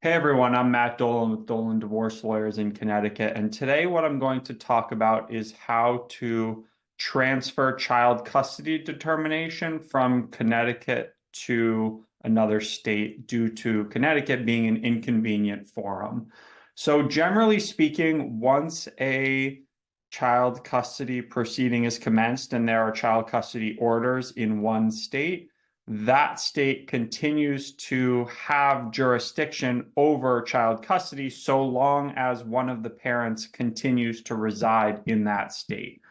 Hey everyone, I'm Matt Dolan with Dolan Divorce Lawyers in Connecticut, and today what I'm going to talk about is how to transfer child custody determination from Connecticut to another state due to Connecticut being an inconvenient forum. So generally speaking, once a child custody proceeding is commenced and there are child custody orders in one state, that state continues to have jurisdiction over child custody so long as one of the parents continues to reside in that state.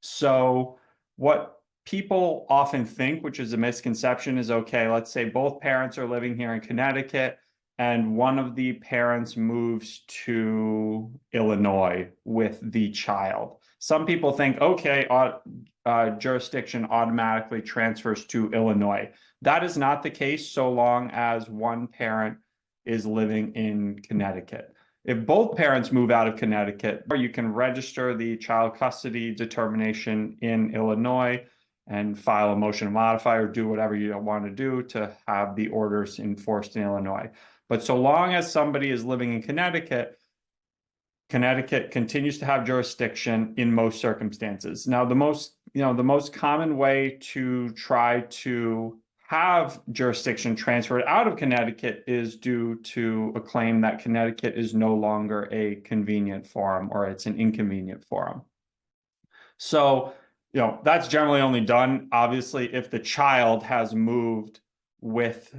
So what people often think, which is a misconception, is okay, let's say both parents are living here in Connecticut and one of the parents moves to Illinois with the child. Some people think, okay, jurisdiction automatically transfers to Illinois. That is not the case so long as one parent is living in Connecticut. If both parents move out of Connecticut, you can register the child custody determination in Illinois and file a motion to modify or do whatever you want to do to have the orders enforced in Illinois. But so long as somebody is living in Connecticut, Connecticut continues to have jurisdiction in most circumstances. Now, the most common way to try to have jurisdiction transferred out of Connecticut is due to a claim that Connecticut is no longer a convenient forum or it's an inconvenient forum. So, that's generally only done, obviously, if the child has moved with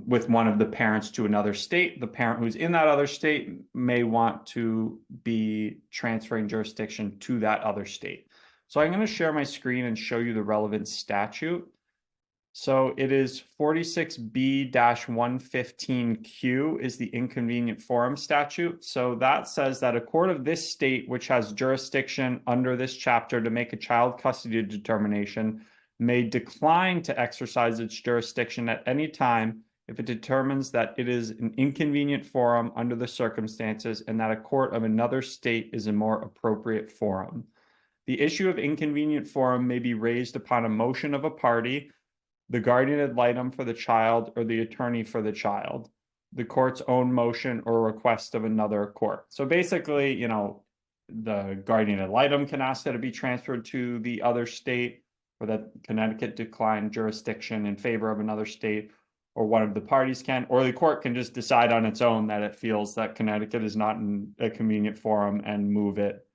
with one of the parents to another state. The parent who's in that other state may want to be transferring jurisdiction to that other state. So I'm going to share my screen and show you the relevant statute. So it is 46B-115Q is the inconvenient forum statute. So that says that a court of this state, which has jurisdiction under this chapter to make a child custody determination, may decline to exercise its jurisdiction at any time if it determines that it is an inconvenient forum under the circumstances and that a court of another state is a more appropriate forum. The issue of inconvenient forum may be raised upon a motion of a party, the guardian ad litem for the child, or the attorney for the child, the court's own motion or request of another court. So basically, the guardian ad litem can ask that it be transferred to the other state, or that Connecticut decline jurisdiction in favor of another state, or one of the parties can, or the court can just decide on its own that it feels that Connecticut is not in a convenient forum and move it,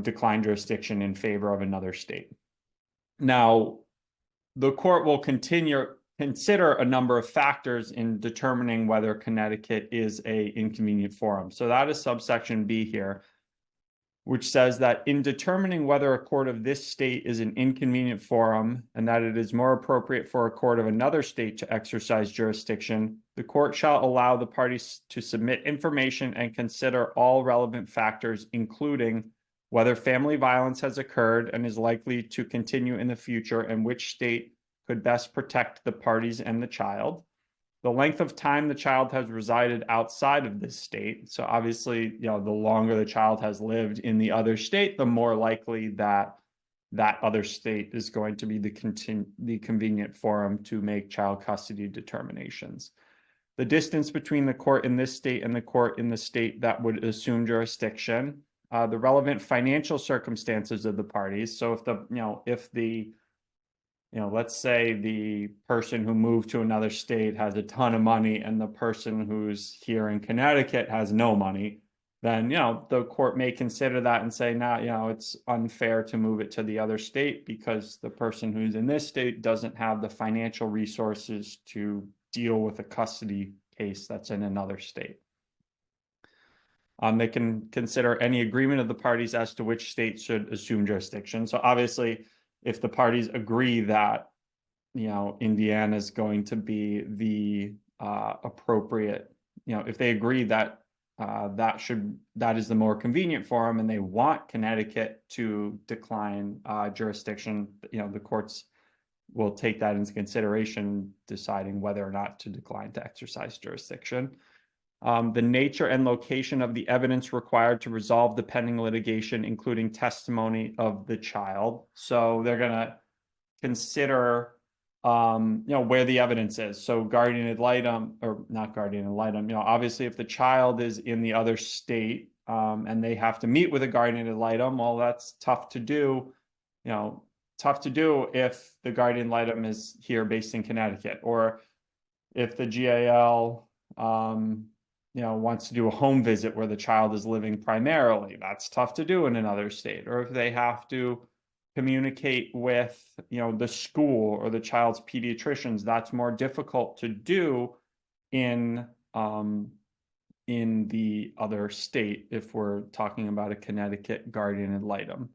decline jurisdiction in favor of another state. Now, the court will consider a number of factors in determining whether Connecticut is an inconvenient forum. So that is subsection B here, which says that in determining whether a court of this state is an inconvenient forum and that it is more appropriate for a court of another state to exercise jurisdiction, the court shall allow the parties to submit information and consider all relevant factors, including whether family violence has occurred and is likely to continue in the future and which state could best protect the parties and the child, the length of time the child has resided outside of this state. So obviously, the longer the child has lived in the other state, the more likely that that other state is going to be the convenient forum to make child custody determinations. The distance between the court in this state and the court in the state that would assume jurisdiction, the relevant financial circumstances of the parties. So let's say the person who moved to another state has a ton of money and the person who's here in Connecticut has no money, then, the court may consider that and say, it's unfair to move it to the other state because the person who's in this state doesn't have the financial resources to deal with a custody case that's in another state. They can consider any agreement of the parties as to which state should assume jurisdiction. So obviously, if the parties agree that, Indiana is going to be the appropriate, if they agree that that is the more convenient forum and they want Connecticut to decline jurisdiction, the courts will take that into consideration, deciding whether or not to decline to exercise jurisdiction. The nature and location of the evidence required to resolve the pending litigation, including testimony of the child. So they're going to consider where the evidence is. So guardian ad litem, or not guardian ad litem, obviously if the child is in the other state, and they have to meet with a guardian ad litem, well, that's tough to do, if the guardian ad litem is here based in Connecticut, or if the GAL, wants to do a home visit where the child is living primarily, that's tough to do in another state. Or if they have to communicate with, the school or the child's pediatricians, that's more difficult to do in the other state if we're talking about a Connecticut guardian ad litem.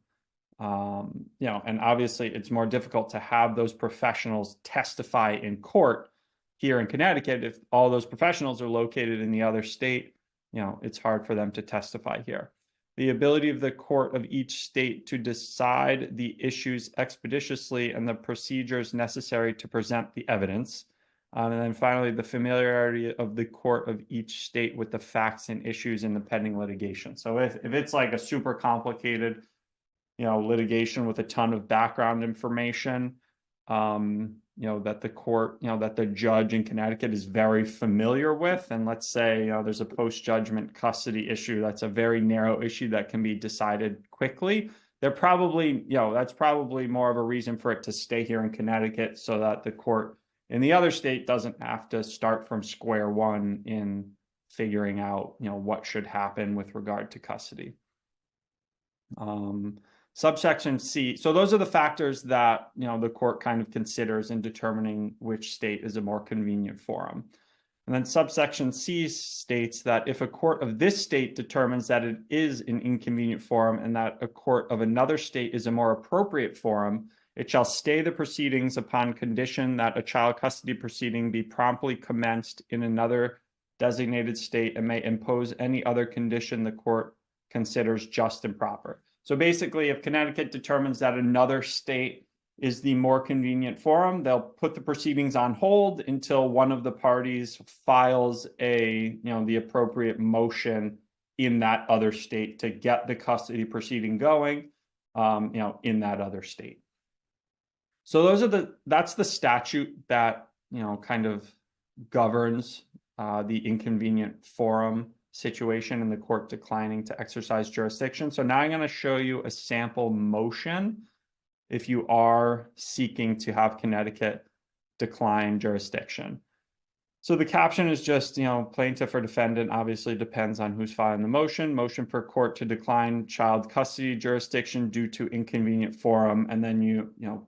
And obviously it's more difficult to have those professionals testify in court here in Connecticut. If all those professionals are located in the other state, it's hard for them to testify here. The ability of the court of each state to decide the issues expeditiously and the procedures necessary to present the evidence. And then finally, the familiarity of the court of each state with the facts and issues in the pending litigation. So if it's like a super complicated, litigation with a ton of background information, that the court, that the judge in Connecticut is very familiar with. And let's say, there's a post-judgment custody issue that's a very narrow issue that can be decided quickly. They're probably, that's probably more of a reason for it to stay here in Connecticut so that the court in the other state doesn't have to start from square one in figuring out, what should happen with regard to custody. Subsection C. So those are the factors that, the court kind of considers in determining which state is a more convenient forum. And then subsection C states that if a court of this state determines that it is an inconvenient forum and that a court of another state is a more appropriate forum, it shall stay the proceedings upon condition that a child custody proceeding be promptly commenced in another designated state and may impose any other condition the court considers just and proper. So basically, if Connecticut determines that another state is the more convenient forum, they'll put the proceedings on hold until one of the parties files the appropriate motion in that other state to get the custody proceeding going, in that other state. So that's the statute that, kind of governs the inconvenient forum situation and the court declining to exercise jurisdiction. So now I'm going to show you a sample motion if you are seeking to have Connecticut decline jurisdiction. So the caption is just, plaintiff or defendant, obviously depends on who's filing the motion. Motion for court to decline child custody jurisdiction due to inconvenient forum, and then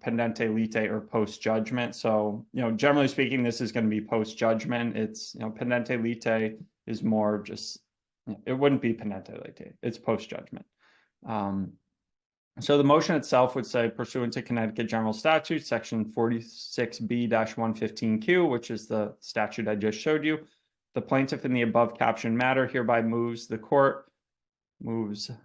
pendente lite or post-judgment. So, generally speaking, this is going to be post-judgment. It's, pendente lite is more just, it wouldn't be pendente lite, it's post-judgment. So the motion itself would say, pursuant to Connecticut General Statute, section 46B-115Q, which is the statute I just showed you, the plaintiff in the above captioned matter hereby moves the court to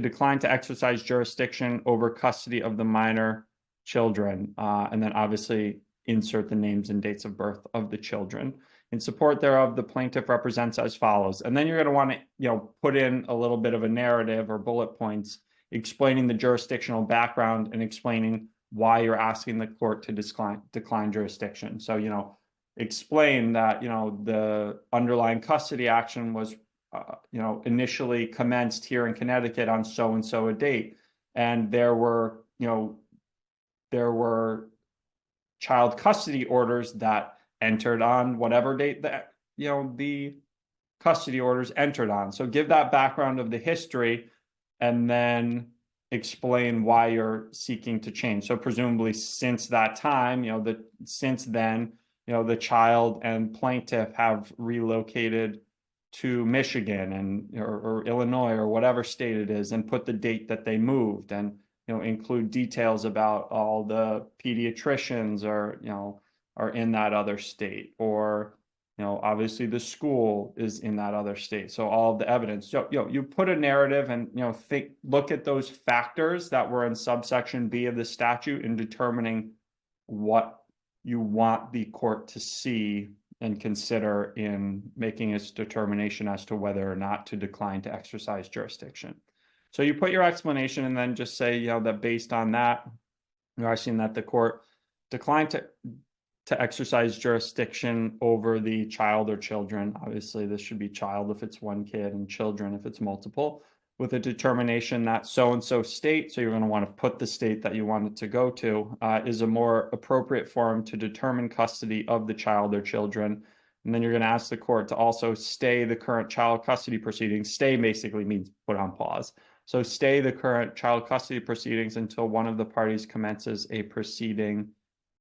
decline to exercise jurisdiction over custody of the minor children, and then obviously insert the names and dates of birth of the children. In support thereof, the plaintiff represents as follows. And then you're going to want to, put in a little bit of a narrative or bullet points explaining the jurisdictional background and explaining why you're asking the court to decline jurisdiction. So, explain that, the underlying custody action was, initially commenced here in Connecticut on so-and-so a date. And there were child custody orders that entered on whatever date that, the custody orders entered on. So give that background of the history and then explain why you're seeking to change. So presumably since that time, since then, the child and plaintiff have relocated to Michigan and or Illinois or whatever state it is, and put the date that they moved, and include details about all the pediatricians are in that other state, or obviously the school is in that other state. So all of the evidence. So you put a narrative and look at those factors that were in subsection B of the statute in determining what you want the court to see and consider in making its determination as to whether or not to decline to exercise jurisdiction. So you put your explanation and then just say, that based on that, We're asking that the court decline to exercise jurisdiction over the child or children. Obviously, this should be child if it's one kid and children if it's multiple, with a determination that so-and-so state, so you're going to want to put the state that you want it to go to, is a more appropriate forum to determine custody of the child or children. And then you're going to ask the court to also stay the current child custody proceedings. Stay basically means put on pause. So stay the current child custody proceedings until one of the parties commences a proceeding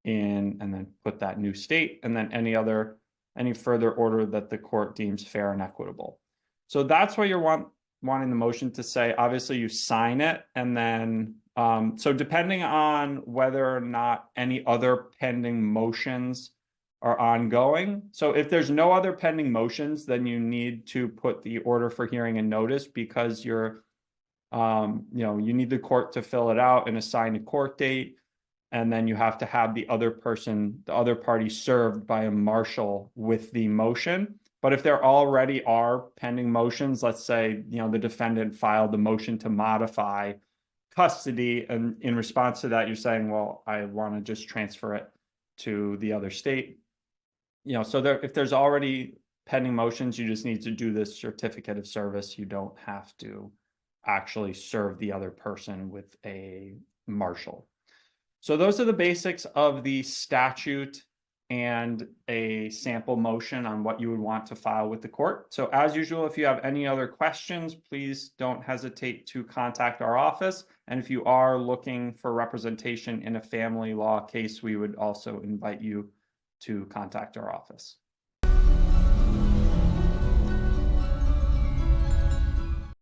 in, and then put that new state, and then any further order that the court deems fair and equitable. So that's what you're wanting the motion to say. Obviously, you sign it, and then so depending on whether or not any other pending motions are ongoing. So if there's no other pending motions, then you need to put the order for hearing and notice, because you're you need the court to fill it out and assign a court date. And then you have to have the other party served by a marshal with the motion. But if there already are pending motions, let's say, the defendant filed a motion to modify custody, and in response to that, you're saying, well, I want to just transfer it to the other state. So if there's already pending motions, you just need to do this certificate of service. You don't have to actually serve the other person with a marshal. So those are the basics of the statute and a sample motion on what you would want to file with the court. So as usual, if you have any other questions, please don't hesitate to contact our office. And if you are looking for representation in a family law case, we would also invite you to contact our office.